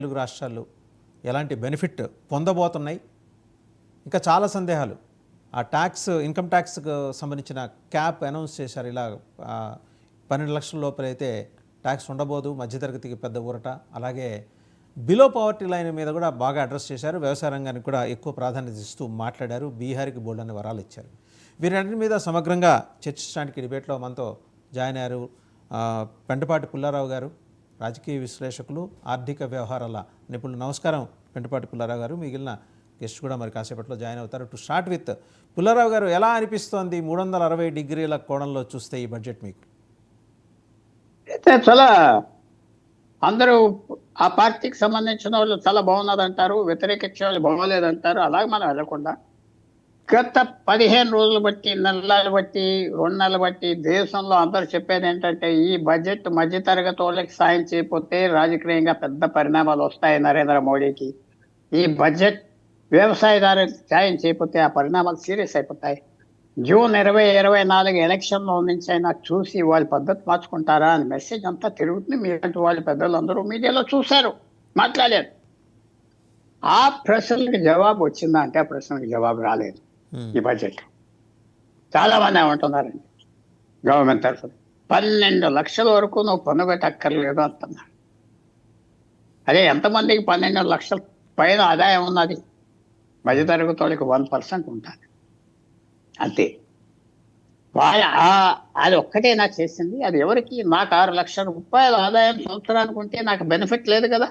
తెలుగు రాష్ట్రాలు ఎలాంటి బెనిఫిట్ పొందబోతున్నాయి? ఇంకా చాలా సందేహాలు. ఆ ట్యాక్స్, ఇన్కమ్ ట్యాక్స్కు సంబంధించిన క్యాప్ అనౌన్స్ చేశారు. ఇలా 12 లక్షల లోపలైతే ట్యాక్స్ ఉండబోదు, మధ్యతరగతికి పెద్ద ఊరట. అలాగే బిలో పవర్టీ లైన్ మీద కూడా బాగా అడ్రస్ చేశారు. వ్యవసాయ రంగానికి కూడా ఎక్కువ ప్రాధాన్యత ఇస్తూ మాట్లాడారు. బీహార్కి బోల్డ్ అనే వరాలు ఇచ్చారు. వీరన్నిటి మీద సమగ్రంగా చర్చించడానికి డిబేట్లో మనతో జాయిన్ అయ్యారు పెంటపాటి పుల్లారావు గారు, రాజకీయ విశ్లేషకులు, ఆర్థిక వ్యవహారాల నిపుణులు. నమస్కారం పెంటపాటి పుల్లారావు గారు. మిగిలిన గెస్ట్ కూడా మరి కాసేపట్లో జాయిన్ అవుతారు. టు స్టార్ట్ విత్ పుల్లారావు గారు, ఎలా అనిపిస్తోంది 360 డిగ్రీల కోణంలో చూస్తే ఈ బడ్జెట్ మీకు? అయితే చాలా అందరూ ఆ పార్టీకి సంబంధించిన వాళ్ళు చాలా బాగున్నదంటారు, వ్యతిరేకించే వాళ్ళు బాగోలేదంటారు. అలాగే మనం వెళ్ళకుండా గత 15 రోజులు బట్టి, నెలలు బట్టి, 2 నెలలు బట్టి దేశంలో అందరూ చెప్పేది ఏంటంటే ఈ బడ్జెట్ మధ్యతరగతి వాళ్ళకి సాయం చేయకపోతే రాజకీయంగా పెద్ద పరిణామాలు వస్తాయి నరేంద్ర మోడీకి. ఈ బడ్జెట్ వ్యవసాయదారులకు సాయం చేయకపోతే ఆ పరిణామాలు సీరియస్ అయిపోతాయి. జూన్ 2024 ఎలక్షన్లో నుంచి అయినా చూసి వాళ్ళ పద్ధతి మార్చుకుంటారా అని మెసేజ్ అంతా తిరుగుతుంది. మీలాంటి వాళ్ళ పెద్దలందరూ మీడియాలో చూశారు, మాట్లాడారు. ఆ ప్రశ్నలకు జవాబు వచ్చిందా అంటే ఆ ప్రశ్నలకు జవాబు రాలేదు. ఈ బడ్జెట్ చాలా మంది ఏమంటున్నారండి, గవర్నమెంట్ తరఫున 12 లక్షల వరకు నువ్వు పన్ను పెట్టక్కర్లేదు అంటున్నారు. అదే ఎంతమందికి 12 లక్షల పైన ఆదాయం ఉన్నది? మధ్యతరగతి వాళ్ళకి 1% ఉంటుంది అంతే. అది ఒక్కటేనా చేసింది? అది ఎవరికి? నాకు 6 లక్షల రూపాయల ఆదాయం సంవత్సరానికి ఉంటే నాకు బెనిఫిట్ లేదు కదా.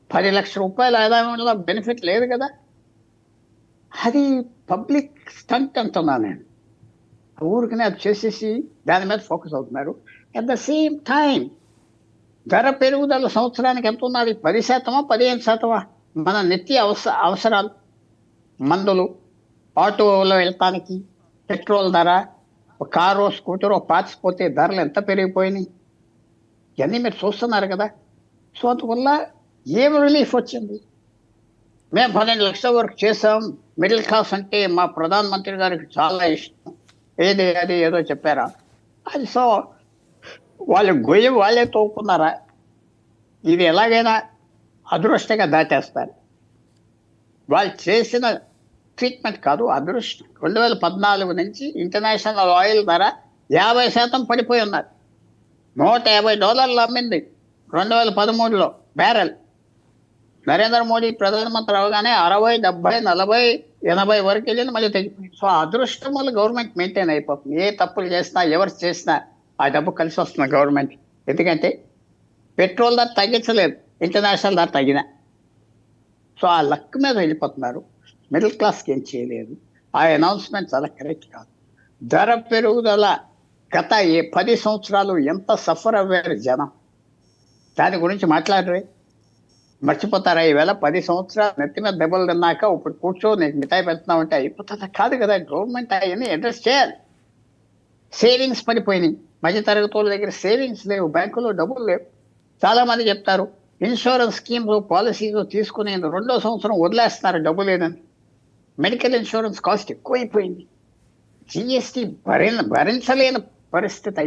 10 లక్షల రూపాయల ఆదాయం వల్ల బెనిఫిట్ లేదు కదా. అది పబ్లిక్ స్టంట్ అంటున్నా నేను. ఊరికనే అది చేసేసి దాని మీద ఫోకస్ అవుతున్నారు. అట్ ద సేమ్ టైం ధర పెరుగుదల సంవత్సరానికి ఎంత ఉన్నది? 10%, 15%. మన నిత్య అవసరాలు, మందులు, ఆటోలో వెళ్తానికి పెట్రోల్ ధర, కారు స్కూటరో పాచిపోతే ధరలు ఎంత పెరిగిపోయినాయి ఇవన్నీ మీరు చూస్తున్నారు కదా. సో అందువల్ల ఏం రిలీఫ్ వచ్చింది? మేము 12 లక్షల వరకు చేసాం. మిడిల్ క్లాస్ అంటే మా ప్రధానమంత్రి గారికి చాలా ఇష్టం. అది ఏదో చెప్పారా? అది సో వాళ్ళు గొయ్యి వాళ్ళే తోకున్నారా? ఇది ఎలాగైనా అదృష్టంగా దాటేస్తారు. వాళ్ళు చేసిన ట్రీట్మెంట్ కాదు, అదృష్టం. 2014 నుంచి ఇంటర్నేషనల్ ఆయిల్ ధర 50% పడిపోయి ఉన్నారు. $150 అమ్మింది 2013లో బ్యారెల్. నరేంద్ర మోడీ ప్రధానమంత్రి అవగానే 60, 70, 40, 80 వరకు వెళ్ళింది, మళ్ళీ తగ్గిపోయింది. సో అదృష్టం వల్ల గవర్నమెంట్ మెయింటైన్ అయిపోతుంది. ఏ తప్పులు చేసినా, ఎవరు చేసినా ఆ డబ్బు కలిసి వస్తుంది గవర్నమెంట్. ఎందుకంటే పెట్రోల్ ధర తగ్గించలేదు, ఇంటర్నేషనల్ ధర తగ్గిన. సో ఆ లక్ మీద వెళ్ళిపోతున్నారు. మిడిల్ క్లాస్కి ఏం చేయలేదు. ఆ అనౌన్స్మెంట్ చాలా కరెక్ట్ కాదు. ధర పెరుగుదల గత 10 సంవత్సరాలు ఎంత సఫర్ అవ్వారు జనం, దాని గురించి మాట్లాడరే? మర్చిపోతారా? ఈవేళ 10 సంవత్సరాలు నెత్తి మీద దెబ్బలు తిన్నాక ఇప్పుడు కూర్చో నీకు మిఠాయి పెడుతున్నావు అంటే అయిపోతుందా? కాదు కదా. గవర్నమెంట్ అవన్నీ అడ్రస్ చేయాలి. సేవింగ్స్ పడిపోయినాయి. మధ్యతరగతి వాళ్ళ దగ్గర సేవింగ్స్ లేవు, బ్యాంకులో డబ్బులు లేవు. చాలా మంది చెప్తారు ఇన్సూరెన్స్ స్కీమ్స్, పాలసీస్ తీసుకుని 2వ సంవత్సరం వదిలేస్తున్నారు డబ్బు లేదని. మెడికల్ ఇన్సూరెన్స్ కాస్ట్ ఎక్కువైపోయింది. జిఎస్టీ భరించలేని పరిస్థితి